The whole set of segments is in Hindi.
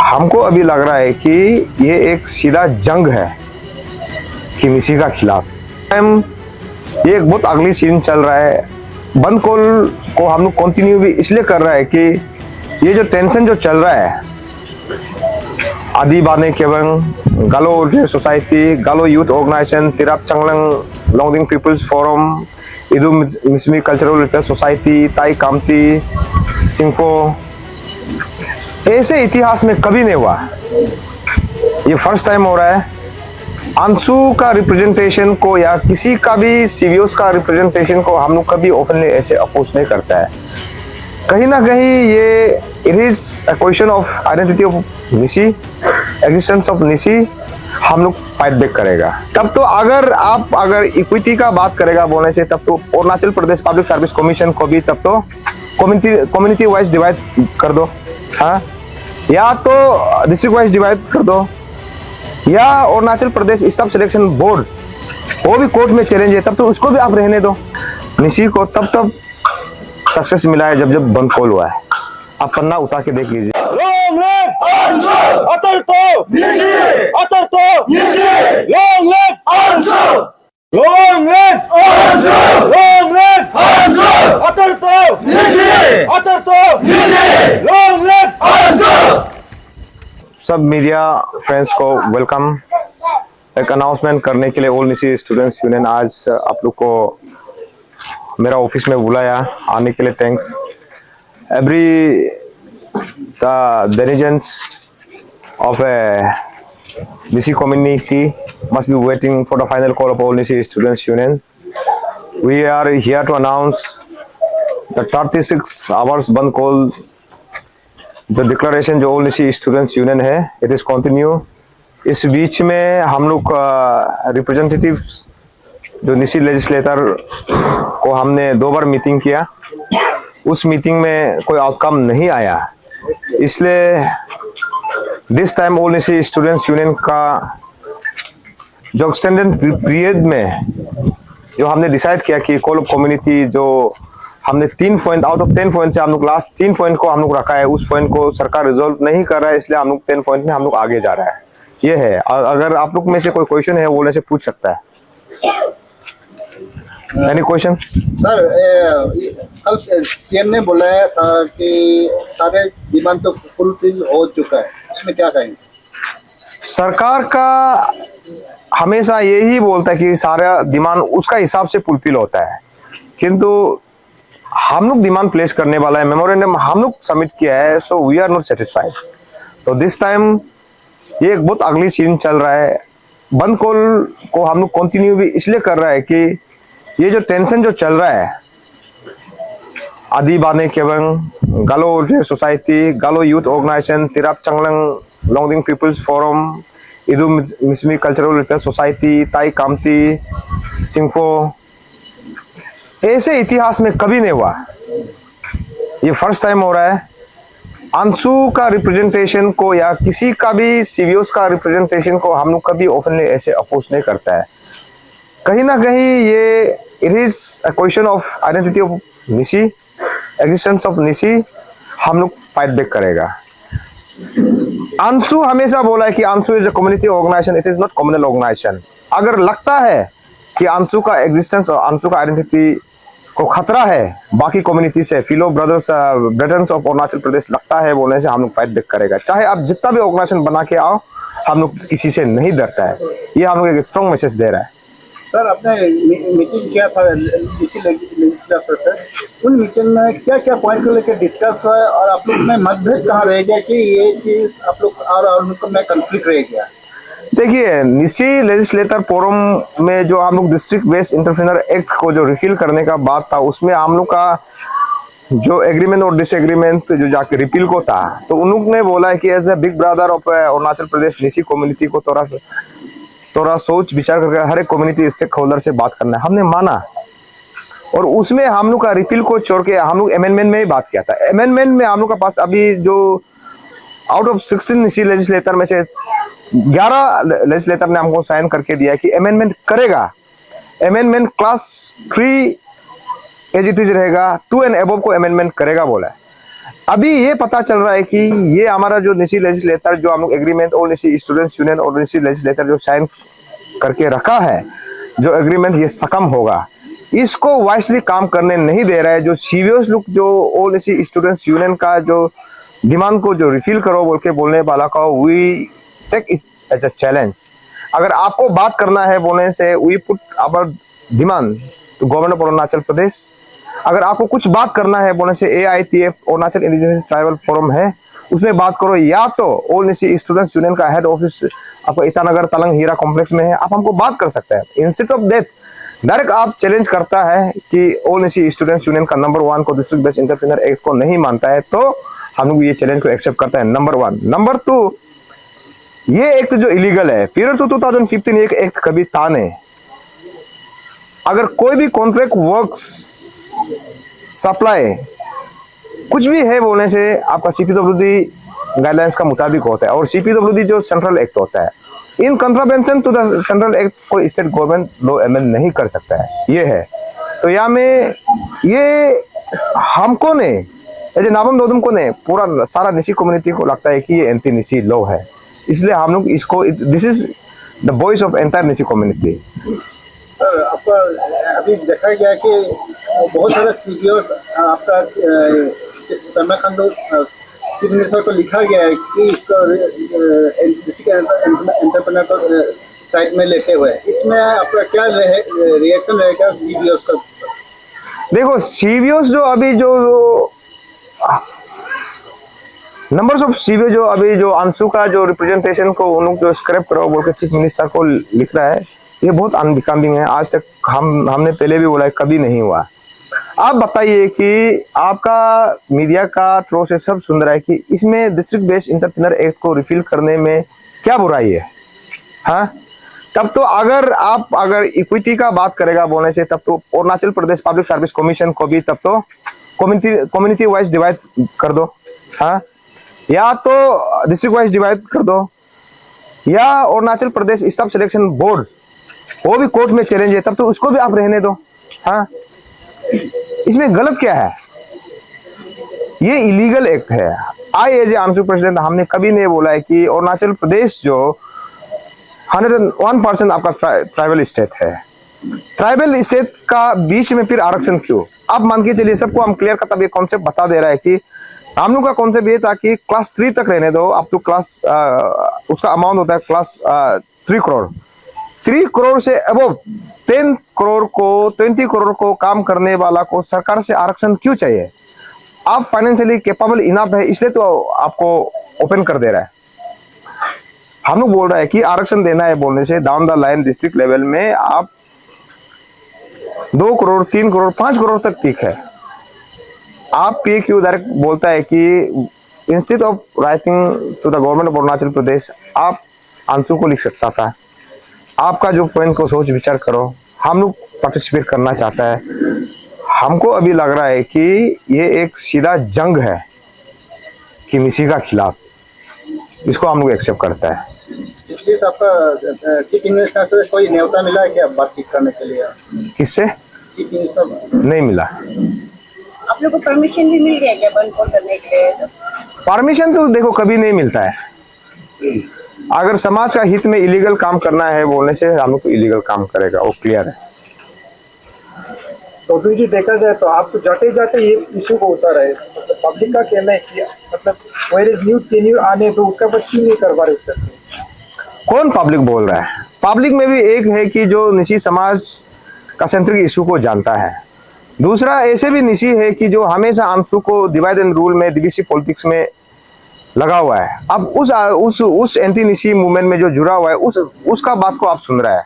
हमको अभी लग रहा है कि ये एक सीधा जंग है किसी का खिलाफ। ये एक बहुत अगली सीन चल रहा है। बंद कॉल को हम लोग कंटिन्यू भी इसलिए कर रहा है कि ये जो टेंशन जो चल रहा है आदि बाने केवंग Galo society, Galo youth organisation, Tirap Changlang Longding peoples forum, Idu Mishmi cultural repair society, ताई कामती, सिंफो, ऐसे इतिहास में कभी नहीं हुआ। ये फर्स्ट टाइम हो रहा है। अंशु का रिप्रेजेंटेशन को या किसी का भी सीवीओस का रिप्रेजेंटेशन को हम लोग कभी ओपनली ऐसे अपोज नहीं करता है। कहीं ना कहीं ये it is a question of identity of Nyishi, existence of Nyishi. हम लोग फाइट बैक करेगा। तब तो अगर इक्विटी का बात करेगा बोलने से, तब तो Arunachal Pradesh public service commission को भी तब तो कम्युनिटी वाइज डिवाइड कर दो, हाँ, या तो डिस्ट्रिक्ट वाइज डिवाइड कर दो, या Arunachal Pradesh staff selection board वो भी कोर्ट में चैलेंज है, तब तो उसको भी आप रहने दो। निसी को तब सक्सेस मिला है जब बंद कॉल हुआ है। आप पन्ना उतार के देख लीजिए। सब मीडिया फ्रेंड्स को वेलकम। एक अनाउंसमेंट करने के लिए ऑल निसी स्टूडेंट्स यूनियन आज आप लोग को मेरा ऑफिस में बुलाया, आने के लिए thanks. Every the denizens of a Nisi community must be waiting for the final call of all Nisi students union. We are here to announce the 36 hours बंद कॉल, जो डिक्लेरेशन जो ऑल निसी स्टूडेंट्स यूनियन है, इट इज कंटिन्यू। इस बीच में हम लोग रिप्रेजेंटेटिव्स जो निसी लेजिस्लेटर को हमने 2 बार मीटिंग किया, उस मीटिंग में कोई आउटकम नहीं आया। इसलिए this time all Nyishi students union का जो एक्सटेंडेड पीरियड में जो हमने डिसाइड किया कि कॉल ऑफ कम्युनिटी जो हमने 3 पॉइंट आउट ऑफ 10 पॉइंट से हम लोग लास्ट 3 पॉइंट को हम लोग रखा है, उस पॉइंट को सरकार रिजोल्व नहीं कर रहा है, इसलिए हम लोग 10 पॉइंट में हम लोग आगे जा रहा है। ये है। अगर आप लोग में से कोई क्वेश्चन है बोलने से पूछ सकता है। Any question? सर, कल सीएम ने बुलाया था कि सारे डिमांड तो फुलफिल हो चुका है, इसमें क्या कहेंगे? सरकार का हमेशा यही बोलता है कि सारा डिमांड उसका हिसाब से फुलफिल होता है, किंतु हम लोग डिमांड प्लेस करने वाला है, मेमोरेंडम हम लोग सबमिट किया है, so we are not satisfied. तो दिस टाइम ये एक बहुत अगली सीन चल रहा है। बंद कॉल को हम लोग कंटिन्यू भी इसलिए कर रहा है कि ये जो टेंशन जो चल रहा है आदि बाने केवंग Galo society, Galo youth organisation, Tirap Changlang Longding peoples forum, Idu Mishmi cultural repair society, ताई कामती, सिंफो, ऐसे इतिहास में कभी नहीं हुआ। ये फर्स्ट टाइम हो रहा है। अंशु का रिप्रेजेंटेशन को या किसी का भी सीवीओस का रिप्रेजेंटेशन को हम लोग कभी ओपनली ऐसे अपोज नहीं करता है। कहीं ना कहीं ये it is a question of identity of Nyishi, existence of Nyishi. हम लोग फाइट बैक करेगा। अंशु हमेशा बोला है कि Anshu is a community organization, it is not communal organization. अगर लगता है कि अंशु का एग्जिस्टेंस और अंशु का आइडेंटिटी को खतरा है बाकी कम्युनिटी से, फिलो ब्रदर्स ऑफ अरुणाचल प्रदेश लगता है बोलने से, हम लोग फाइट बैक करेगा। चाहे आप जितना भी ऑर्गेनाइजेशन बना के आओ, हम लोग किसी से नहीं डरता है। ये हम लोग एक स्ट्रॉन्ग मैसेज दे रहा है। सर, आपने मीटिंग किया था इसी लेजिस्लेचर से, उन मीटिंग में क्या क्या पॉइंट को लेकर डिस्कस हुआ है और आप लोग में मतभेद कहाँ रह गया कि ये चीज आप लोग और उनको में कंफ्लिक्ट रह गया? देखिए, निसी लेजिस्लेटर फोरम में जो हम लोग डिस्ट्रिक्ट बेस्ड इंटरप्रेन्योर एक्ट को जो रिफिल करने का बात था, उसमें हम लोग का जो एग्रीमेंट और डिसएग्रीमेंट जो जाके रिपील को था, तो उन लोग ने बोला है कि as a big brother of Arunachal Pradesh Nyishi community को थोड़ा सोच विचार करके हर एक कम्युनिटी स्टेक होल्डर से बात करना है। हमने माना और उसमें हम लोग का रिपील को छोड़ के हम लोग अमेंडमेंट में ही बात किया था। अमेंडमेंट में हम लोग का पास अभी जो आउट ऑफ 16 निसी लेजिस्लेटर में से 11 लेजिस्लेटर ने हमको साइन करके दिया कि अमेंडमेंट करेगा। Amendment class 3 as it is रहेगा, 2 एंड अबव को अमेंडमेंट करेगा बोला है। अभी ये पता चल रहा है कि ये हमारा जो निशी लेजिस्लेटर जो हम लोग एग्रीमेंट और निशी स्टूडेंट्स यूनियन और निशी लेजिस्लेटर जो साइन करके रखा है, जो एग्रीमेंट ये सकम होगा, इसको वाइसली काम करने नहीं दे रहा है। जो सीवियस लोग जो ऑल निशी स्टूडेंट्स यूनियन का जो डिमांड को जो रिफिल करो बोल के बोलने वाला का, we take it as a challenge. अगर आपको बात करना है बोलने से, we put our demand to government of Arunachal Pradesh. अगर आपको कुछ बात करना है बोलने से, AITF Arunachal indigenous tribal forum है, उसमें बात करो। या तो ऑल निशी स्टूडेंट्स यूनियन का हेड ऑफिस आपको ईटानगर तलंग हीरा कॉम्प्लेक्स में है, आप हमको बात कर सकते हैं। इंस्टेड ऑफ दैट डायरेक्ट आप चैलेंज करता है कि ऑल निशी स्टूडेंट्स यूनियन का नंबर 1 को डिस्ट्रिक्ट बेस्ड एंटरप्रेन्योर एक्ट को नहीं मानता है, तो हम लोग ये चैलेंज को एक्सेप्ट करता है, नंबर 1। नंबर 2, ये एक्ट जो इलीगल है, पीरियड टू 2015 एक एक्ट कभी था नहीं। अगर कोई भी कॉन्ट्रैक्ट वर्क्स सप्लाई कुछ भी है बोलने से आपका CPWD गाइडलाइंस का मुताबिक होता है, और CPWD जो सेंट्रल एक्ट होता है, in contravention to the central act कोई स्टेट गवर्नमेंट लॉ अमेंड नहीं कर सकता है, ये है। तो यहाँ में ये हमको ने नाबम दोदम को ने पूरा सारा निशी कम्युनिटी को लगता है कि ये एंटी निशी लॉ है, इसलिए हम लोग इसको, this is the voice of entire Nishi community. Sir, आपका अभी देखा गया कि बहुत सारे CBOs आपका पेमा खांडू चीफ मिनिस्टर को लिखा गया है कि इसको एंटरप्रेन्योर साइड में लेते हुए, इसमें आपका क्या रिएक्शन रहेगा CBOs का? देखो, CBOs जो अभी जो नंबर्स ऑफ CBO जो अभी जो अंशु का जो रिप्रेजेंटेशन को उन लोग जो स्क्रैप करो बोल के चीफ मिनिस्टर को लिख रहा है, ये बहुत अनबिकमिंग है। आज तक हमने पहले भी बोला है, कभी नहीं हुआ। आप बताइए कि आपका मीडिया का थ्रू से सब सुन रहा है कि इसमें डिस्ट्रिक्ट बेस्ड एंटरप्रेन्योर एक्ट को रिफिल करने में क्या बुराई है? हाँ, तब तो अगर इक्विटी का बात करेगा बोलने से, तब तो Arunachal Pradesh public service commission को भी तब तो कम्युनिटी वाइज डिवाइड कर दो, हाँ, या तो डिस्ट्रिक्ट वाइज डिवाइड कर दो, या Arunachal Pradesh staff selection board वो भी कोर्ट में चैलेंज है, तब तो उसको भी आप रहने दो। हाँ, इसमें गलत क्या है? ये इलीगल एक्ट है। I as a Anshu president हमने कभी नहीं बोला है कि अरुणाचल प्रदेश जो 101% आपका ट्राइबल स्टेट है, ट्राइबल स्टेट का बीच में फिर आरक्षण क्यों? आप मान के चलिए, सबको हम क्लियर कट अब ये कॉन्सेप्ट बता दे रहा है कि हम लोग का कॉन्सेप्ट ये था कि क्लास 3 तक रहने दो, अब तो क्लास उसका अमाउंट होता है क्लास 3 करोड़। 3 करोड़ से अबव 10 करोड़ को 20 करोड़ को काम करने वाला को सरकार से आरक्षण क्यों चाहिए? आप फाइनेंशियली कैपेबल इनफ है, इसलिए तो आपको ओपन कर दे रहा है। हम लोग बोल रहा है कि आरक्षण देना है बोलने से down the line district level में आप 2 करोड़ 3 करोड़ 5 करोड़ तक ठीक है। आप PQ डायरेक्ट बोलता है कि instead of writing to the government of Arunachal Pradesh, आप अंशु को लिख सकता था, आपका जो पॉइंट को सोच विचार करो, हम लोग पार्टिसिपेट करना चाहता है। हमको अभी लग रहा है कि ये एक सीधा जंग है कि निशी का खिलाफ, इसको हम लोग एक्सेप्ट करता है। इसलिए आपका चीफ मिनिस्टर से कोई न्योता मिला है क्या बातचीत करने के लिए? किससे? चीफ मिनिस्टर नहीं मिला। आप लोग को परमिशन भी मिल गया क्या बंद करने के लिए? परमिशन तो देखो कभी नहीं मिलता है। अगर समाज का हित में इलीगल काम करना है बोलने से, हम लोग को इलीगल काम करेगा, वो क्लियर है। तो जी देखा जाए तो आप तो जाते जाते ये इशू को उतार रहे, तो पब्लिक का कहना है कि मतलब वेयर इज न्यू टेन्यूर आने तो उसका बस क्यों नहीं करवा रहे उसका? कौन पब्लिक बोल रहा है? पब्लिक में भी एक है कि जो निशी समाज का सेंट्रिक इशू को जानता है, दूसरा ऐसे भी निशी है कि जो हमेशा अंशु को डिवाइड एंड रूल में डीबीसी पॉलिटिक्स में लगा हुआ है। अब उस एंटी निशी मूवमेंट में जो जुड़ा हुआ है, उसका बात को आप सुन रहा है।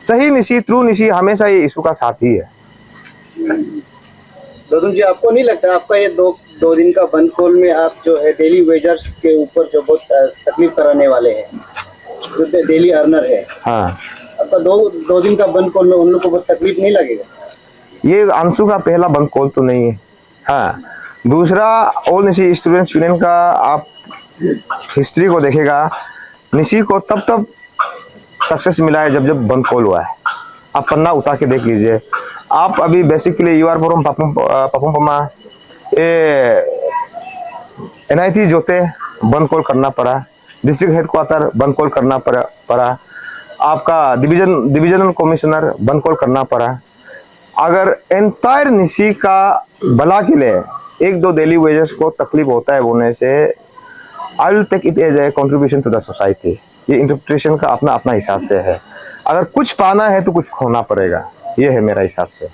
सही निशी, ट्रू निशी हमेशा ये इशू का साथी है। दोदम जी, आपको नहीं लगता आपका ये दो दिन का बंद खोल में आप जो है डेली वेजर्स के ऊपर जो बहुत तकलीफ कराने वाले हैं, जो डेली अर्नर है, हाँ, आपका दो दिन का बंद खोल में उन लोगों को बहुत तकलीफ नहीं लगेगा? ये अंशु का पहला बंद कॉल तो नहीं है। हाँ, दूसरा ऑल निशी स्टूडेंट्स यूनियन का आप हिस्ट्री को देखेगा, निशी को तब सक्सेस मिला है जब बंद कॉल हुआ है। आप पन्ना उठा के देख लीजिए। आप अभी बेसिकली यू आर फ्रॉम पपुम पमा, ये NIT जोते बंद कॉल करना पड़ा, डिस्ट्रिक्ट हेडक्वार्टर बंद कॉल करना पड़ा, आपका डिविजनल कमिश्नर बंद कॉल करना पड़ा। अगर एंटायर निसी का भला के लिए 1-2 डेली वेजेस को तकलीफ होता है बोलने से, I will take it as a contribution to the society. ये इंटरप्रिटेशन का अपना अपना हिसाब से है। अगर कुछ पाना है तो कुछ खोना पड़ेगा, ये है मेरा हिसाब से।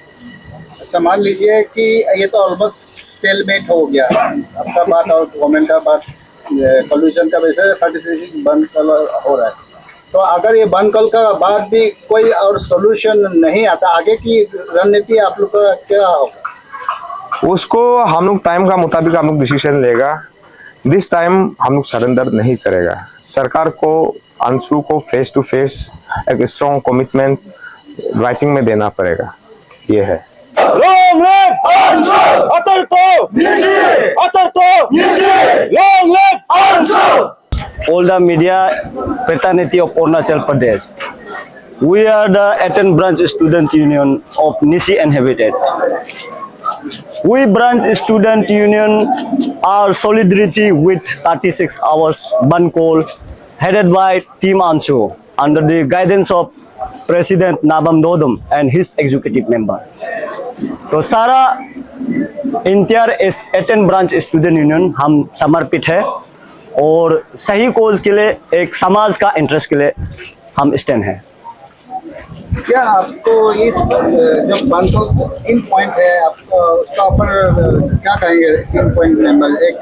अच्छा, मान लीजिए कि ये तो ऑलमोस्ट स्टेलमेट हो गया, आपका बात और गवर्नमेंट का बात, पोल्यूशन का वजह से 36 बंद कल हो रहा है। तो अगर ये बंद कल का बाद भी कोई और सोल्यूशन नहीं आता, आगे की रणनीति आप लोग का क्या होगा? उसको हम लोग टाइम का मुताबिक हम लोग डिसीजन लेगा। दिस टाइम हम लोग सरेंडर नहीं करेगा। सरकार को अंशु को फेस टू फेस एक स्ट्रॉन्ग कमिटमेंट राइटिंग में देना पड़ेगा, ये है। Long live Ansu! Atarto! Nisi! Atarto! Nisi! Long live Ansu! All the media fraternity of Arunachal Pradesh. We are the 18 branch student union of Nisi and Habitat. We branch student union are solidarity with 36 hours ban call headed by Team Ansu under the guidance of President Nabam Dodum and his executive member. तो सारा इंटायर 18 ब्रांच स्टूडेंट यूनियन हम समर्पित है और सही कोज के लिए, एक समाज का इंटरेस्ट के लिए हम स्टैंड हैं। क्या आपको इस जो बंद कल 3 पॉइंट है, आपको उसका ऊपर क्या कहेंगे? 3 पॉइंट में एक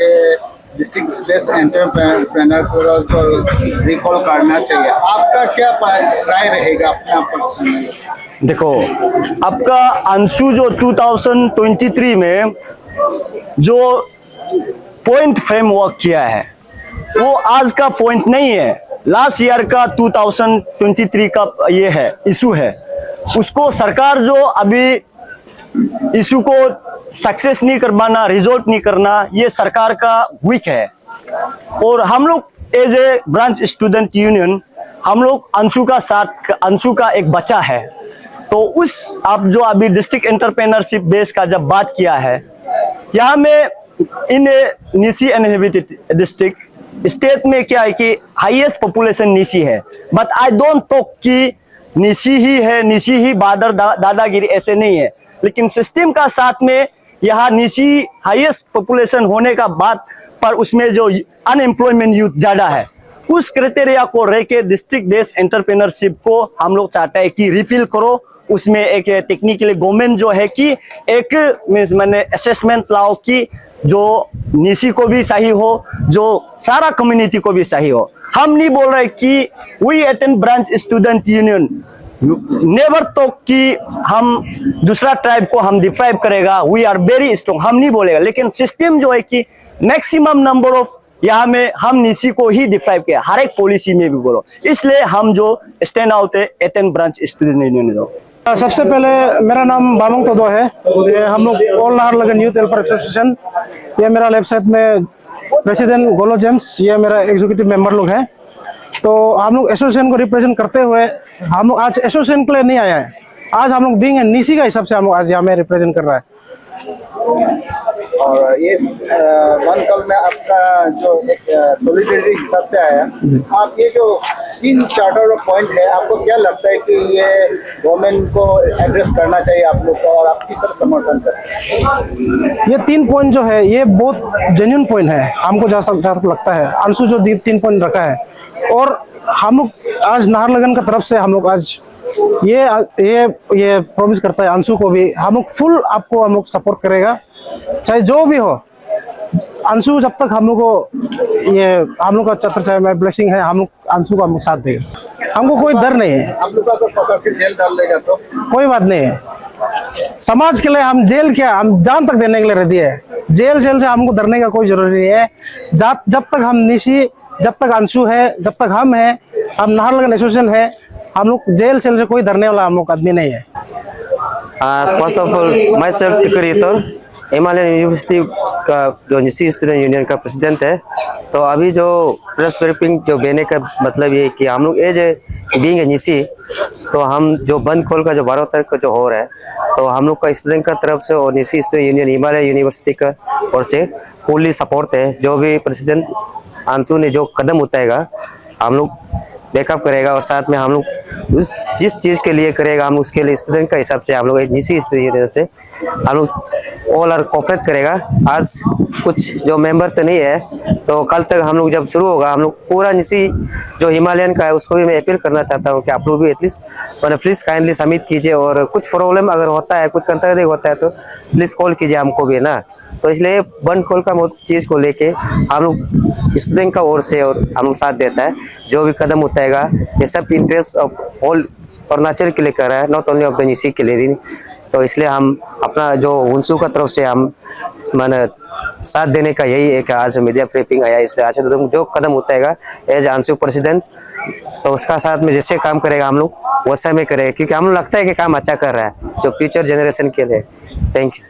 डिस्ट्रिक्ट बेस्ड एंटरप्रेन्योर को रिकॉल करना चाहिए, आपका क्या राय रहेगा अपना पर्सनली? देखो, आपका अंशु जो 2023 में जो पॉइंट फ्रेमवर्क किया है वो आज का पॉइंट नहीं है, लास्ट ईयर का 2023 का ये है इशू है। उसको सरकार जो अभी इशू को सक्सेस नहीं करवाना, रिजोल्व नहीं करना, ये सरकार का वीक है। और हम लोग as a branch student union, हम लोग अंशु का साथ, अंशु का एक बच्चा है। तो उस आप जो अभी डिस्ट्रिक्ट एंटरप्रेन्योरशिप बेस का जब बात किया है, यहाँ में इन निसी इनहेबिटेड डिस्ट्रिक्ट स्टेट में क्या है कि हाईएस्ट पॉपुलेशन निसी है, बट आई डोंट टॉक कि निसी ही है, निसी ही बादर दादागिरी, ऐसे नहीं है। लेकिन सिस्टम का साथ में यहाँ निसी हाईएस्ट पॉपुलेशन होने का बात पर उसमें जो अनएम्प्लॉयमेंट यूथ ज्यादा है, उस क्राइटेरिया को रह के डिस्ट्रिक्ट बेस्ड एंटरप्रेन्योरशिप को हम लोग चाहते हैं कि रिफिल करो। उसमें एक टेक्निकली गवर्नमेंट जो है कि एक मैंने असेसमेंट लाओ कि जो निसी को भी सही हो, जो सारा कम्युनिटी को भी सही हो। हम नहीं बोल रहे कि we 18 branch student union never तो कि हम दूसरा ट्राइब को हम डिप्राइव करेगा, वी आर वेरी स्ट्रॉन्ग, हम नहीं बोलेगा। लेकिन सिस्टम जो है कि मैक्सिमम नंबर ऑफ यहाँ में हम निसी को ही डिप्राइव किया, हर एक पॉलिसी में भी बोलो। इसलिए हम जो स्टैंड आउट है 18 ब्रांच स्टूडेंट यूनियन जो। सबसे पहले मेरा नाम बामंग तोदो है, ये हम लोग all Naharlagun youth welfare association, ये मेरा लेफ्ट साइड में प्रेसिडेंट गोलो जेम्स, ये मेरा एग्जीक्यूटिव मेंबर लोग हैं। तो हम लोग एसोसिएशन को रिप्रेजेंट करते हुए हम लोग आज एसोसिएशन के लिए नहीं आया है, आज हम लोग बीइंग निसी का हिसाब से हम लोग आज यहाँ में रिप्रेजेंट कर रहा है। और ये बंद कल में आपका जो एक सॉलिडरिटी हिसाब से आया, आप ये जो 3 चार्टर पॉइंट है, आपको क्या लगता है कि ये गवर्नमेंट को एड्रेस करना चाहिए आप लोग को, और आप किस तरह समर्थन करते हैं? ये 3 पॉइंट जो है ये बहुत जेन्युइन पॉइंट है, हमको जहाँ तक लगता है। अंशु जो 3 पॉइंट रखा है, और हम लोग आज नाहरलगुन का तरफ से हम लोग आज ये प्रॉमिस करता है अंशु को भी, हम लोग फुल आपको हम लोग सपोर्ट करेगा, चाहे जो भी हो। अंशु जब तक हम लोग को ये हम लोग का छत्र चाहे मैं ब्लेसिंग है, हम लोग अंशु का साथ देगा, हमको कोई डर नहीं है। आप लोग का तो पकड़ के जेल डाल देगा तो कोई बात नहीं है, समाज के लिए हम जेल क्या, हम जान तक देने के लिए रेडी है। जेल से हमको डरने का कोई जरूरी नहीं है। जब तक हम निशी, जब तक अंशु है, जब तक हम है, हम नाहरलगुन एसोसिएशन है, हम लोग जेल सेल से कोई डरने वाला हम लोग आदमी नहीं है। First of all myself टिकरीतर हिमालयन यूनिवर्सिटी का जो निसी स्टूडेंट यूनियन का प्रेसिडेंट है। तो अभी जो प्रेस ब्रीफिंग जो देने का मतलब ये कि हम लोग एज बीइंग ए निसी, तो हम जो बंद कॉल का जो 12 तारीख को जो हो रहा है, तो हम लोग का स्टूडेंट का तरफ से और निसी स्टूडेंट यूनियन हिमालय यूनिवर्सिटी का ओर से फुल्ली सपोर्ट है। जो भी प्रेसिडेंट अंशु ने जो कदम उठाएगा हम लोग बैकअप करेगा, और साथ में हम लोग उस जिस चीज़ के लिए करेगा हम उसके लिए स्टूडेंट का हिसाब से हम लोग निजी स्टूडेंट के हिसाब से हम लोग ऑल आर कोऑपरेट करेगा। आज कुछ जो मेंबर तो नहीं है, तो कल तक हम लोग जब शुरू होगा हम लोग पूरा निजी जो हिमालयन का है उसको भी मैं अपील करना चाहता हूँ कि आप लोग भी एटलीस्ट प्लीज काइंडली सबमिट कीजिए, और कुछ प्रॉब्लम अगर होता है, कुछ कंट्राडिक्ट होता है तो प्लीज कॉल कीजिए हमको भी ना। तो इसलिए बंद कॉल का चीज़ को लेके हम लोग स्टूडेंट का ओर से और हम लोग साथ देता है। जो भी कदम उठाएगा ये सब इंटरेस्ट ऑफ ऑल अरुणाचल के लिए कर रहा है, नॉट ओनली ऑफ द निसी के लिए। तो इसलिए हम अपना जो उनसू का तरफ से हम माने साथ देने का यही है कि आज मीडिया ब्रीफिंग आया, इसलिए आज जो कदम उठाएगा एज अंशु प्रेसिडेंट तो उसका साथ में जैसे काम करेगा हम लोग वैसा में करेगा, क्योंकि हम लोग लगता है कि काम अच्छा कर रहा है जो फ्यूचर जनरेशन के लिए। Thank you.